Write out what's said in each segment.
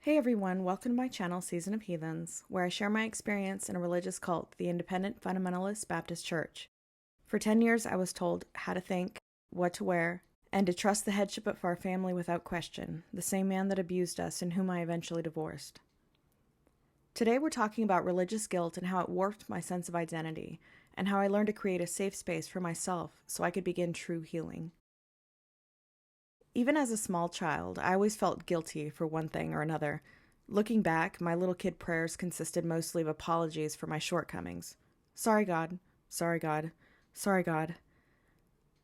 Hey everyone, welcome to my channel, Season of Heathens, where I share my experience in a religious cult, the Independent Fundamentalist Baptist Church. For 10 years, I was told how to think, what to wear, and to trust the headship of our family without question, the same man that abused us and whom I eventually divorced. Today we're talking about religious guilt and how it warped my sense of identity, and how I learned to create a safe space for myself so I could begin true healing. Even as a small child, I always felt guilty for one thing or another. Looking back, my little kid prayers consisted mostly of apologies for my shortcomings. Sorry, God. Sorry, God. Sorry, God.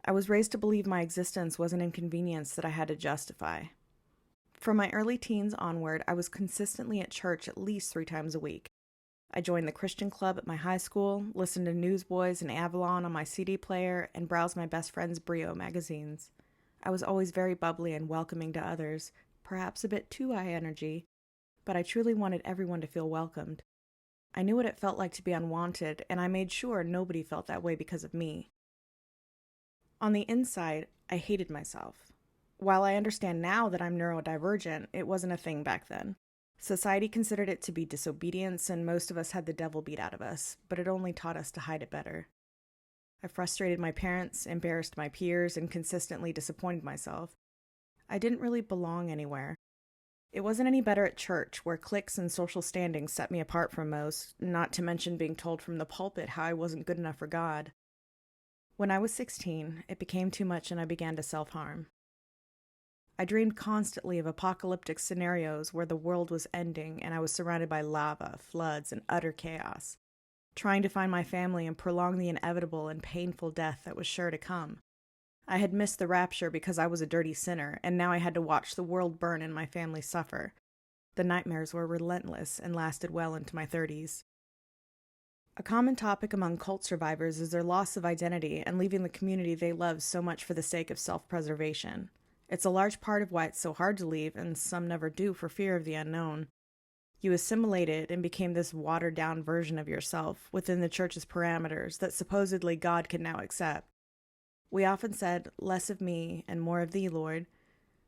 I was raised to believe my existence was an inconvenience that I had to justify. From my early teens onward, I was consistently at church at least 3 times a week. I joined the Christian club at my high school, listened to Newsboys and Avalon on my CD player, and browsed my best friend's Brio magazines. I was always very bubbly and welcoming to others, perhaps a bit too high energy, but I truly wanted everyone to feel welcomed. I knew what it felt like to be unwanted, and I made sure nobody felt that way because of me. On the inside, I hated myself. While I understand now that I'm neurodivergent, it wasn't a thing back then. Society considered it to be disobedience, and most of us had the devil beat out of us, but it only taught us to hide it better. I frustrated my parents, embarrassed my peers, and consistently disappointed myself. I didn't really belong anywhere. It wasn't any better at church, where cliques and social standings set me apart from most, not to mention being told from the pulpit how I wasn't good enough for God. When I was 16, it became too much and I began to self-harm. I dreamed constantly of apocalyptic scenarios where the world was ending and I was surrounded by lava, floods, and utter chaos, trying to find my family and prolong the inevitable and painful death that was sure to come. I had missed the rapture because I was a dirty sinner, and now I had to watch the world burn and my family suffer. The nightmares were relentless and lasted well into my 30s. A common topic among cult survivors is their loss of identity and leaving the community they love so much for the sake of self-preservation. It's a large part of why it's so hard to leave, and some never do for fear of the unknown. You assimilated and became this watered-down version of yourself within the church's parameters that supposedly God can now accept. We often said, "Less of me and more of thee, Lord."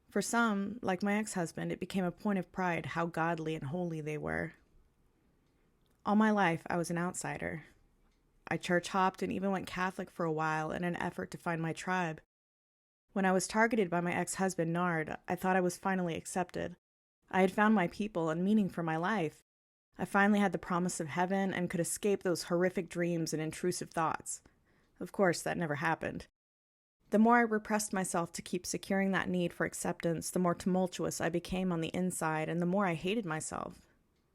For some, like my ex-husband, it became a point of pride how godly and holy they were. All my life, I was an outsider. I church-hopped and even went Catholic for a while in an effort to find my tribe. When I was targeted by my ex-husband, Nard, I thought I was finally accepted. I had found my people and meaning for my life. I finally had the promise of heaven and could escape those horrific dreams and intrusive thoughts. Of course, that never happened. The more I repressed myself to keep securing that need for acceptance, the more tumultuous I became on the inside and the more I hated myself.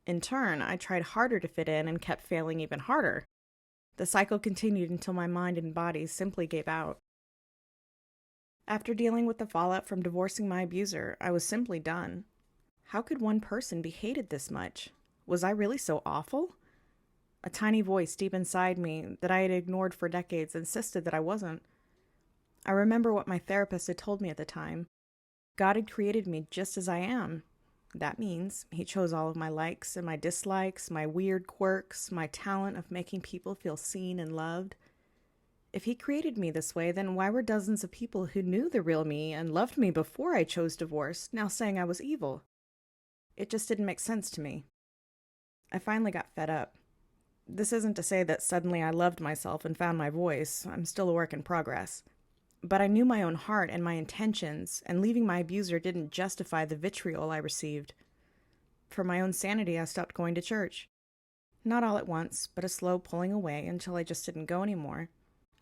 In turn, I tried harder to fit in and kept failing even harder. The cycle continued until my mind and body simply gave out. After dealing with the fallout from divorcing my abuser, I was simply done. How could one person be hated this much? Was I really so awful? A tiny voice deep inside me that I had ignored for decades insisted that I wasn't. I remember what my therapist had told me at the time. God had created me just as I am. That means He chose all of my likes and my dislikes, my weird quirks, my talent of making people feel seen and loved. If He created me this way, then why were dozens of people who knew the real me and loved me before I chose divorce now saying I was evil? It just didn't make sense to me. I finally got fed up. This isn't to say that suddenly I loved myself and found my voice. I'm still a work in progress. But I knew my own heart and my intentions, and leaving my abuser didn't justify the vitriol I received. For my own sanity, I stopped going to church. Not all at once, but a slow pulling away until I just didn't go anymore.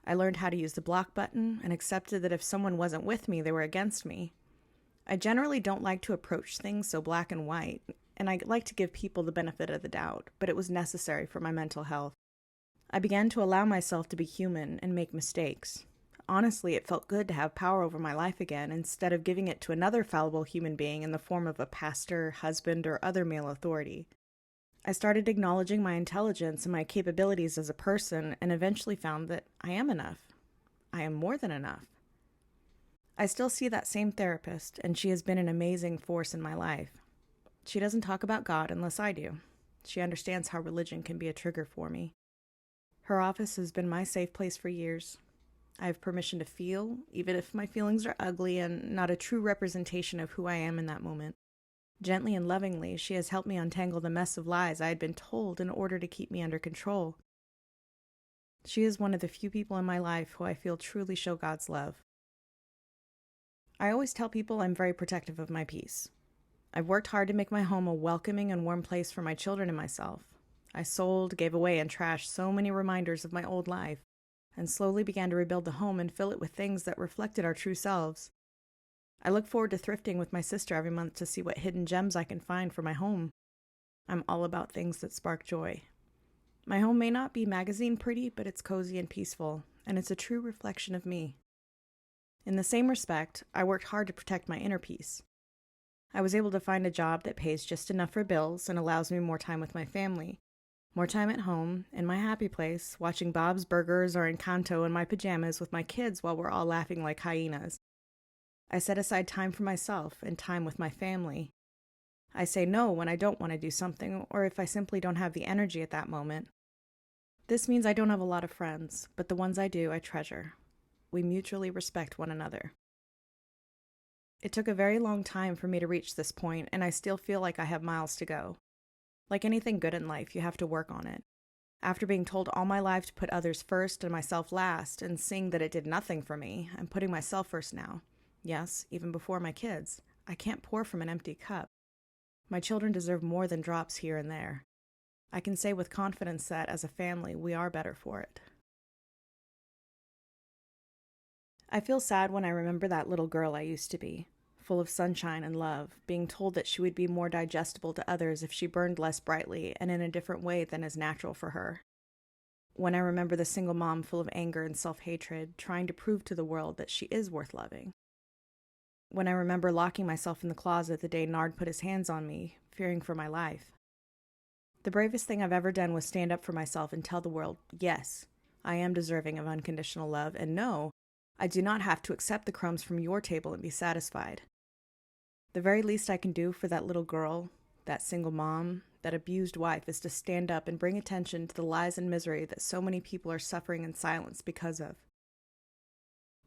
I learned how to use the block button and accepted that if someone wasn't with me, they were against me. I generally don't like to approach things so black and white, and I like to give people the benefit of the doubt, but it was necessary for my mental health. I began to allow myself to be human and make mistakes. Honestly, it felt good to have power over my life again instead of giving it to another fallible human being in the form of a pastor, husband, or other male authority. I started acknowledging my intelligence and my capabilities as a person and eventually found that I am enough. I am more than enough. I still see that same therapist, and she has been an amazing force in my life. She doesn't talk about God unless I do. She understands how religion can be a trigger for me. Her office has been my safe place for years. I have permission to feel, even if my feelings are ugly and not a true representation of who I am in that moment. Gently and lovingly, she has helped me untangle the mess of lies I had been told in order to keep me under control. She is one of the few people in my life who I feel truly show God's love. I always tell people I'm very protective of my peace. I've worked hard to make my home a welcoming and warm place for my children and myself. I sold, gave away, and trashed so many reminders of my old life, and slowly began to rebuild the home and fill it with things that reflected our true selves. I look forward to thrifting with my sister every month to see what hidden gems I can find for my home. I'm all about things that spark joy. My home may not be magazine pretty, but it's cozy and peaceful, and it's a true reflection of me. In the same respect, I worked hard to protect my inner peace. I was able to find a job that pays just enough for bills and allows me more time with my family, more time at home, in my happy place, watching Bob's Burgers or Encanto in my pajamas with my kids while we're all laughing like hyenas. I set aside time for myself and time with my family. I say no when I don't want to do something or if I simply don't have the energy at that moment. This means I don't have a lot of friends, but the ones I do, I treasure. We mutually respect one another. It took a very long time for me to reach this point, and I still feel like I have miles to go. Like anything good in life, you have to work on it. After being told all my life to put others first and myself last, and seeing that it did nothing for me, I'm putting myself first now. Yes, even before my kids. I can't pour from an empty cup. My children deserve more than drops here and there. I can say with confidence that, as a family, we are better for it. I feel sad when I remember that little girl I used to be, full of sunshine and love, being told that she would be more digestible to others if she burned less brightly and in a different way than is natural for her. When I remember the single mom full of anger and self-hatred, trying to prove to the world that she is worth loving. When I remember locking myself in the closet the day Nard put his hands on me, fearing for my life. The bravest thing I've ever done was stand up for myself and tell the world, yes, I am deserving of unconditional love, and no, I do not have to accept the crumbs from your table and be satisfied. The very least I can do for that little girl, that single mom, that abused wife is to stand up and bring attention to the lies and misery that so many people are suffering in silence because of.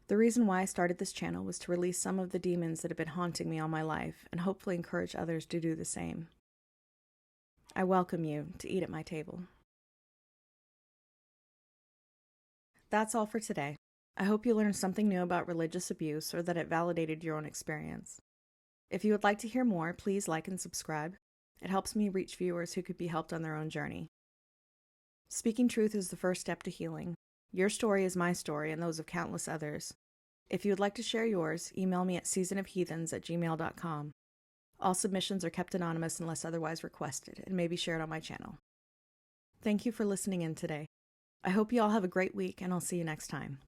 The reason why I started this channel was to release some of the demons that have been haunting me all my life and hopefully encourage others to do the same. I welcome you to eat at my table. That's all for today. I hope you learned something new about religious abuse or that it validated your own experience. If you would like to hear more, please like and subscribe. It helps me reach viewers who could be helped on their own journey. Speaking truth is the first step to healing. Your story is my story and those of countless others. If you would like to share yours, email me at SeasonofHeathens@gmail.com. All submissions are kept anonymous unless otherwise requested and may be shared on my channel. Thank you for listening in today. I hope you all have a great week, and I'll see you next time.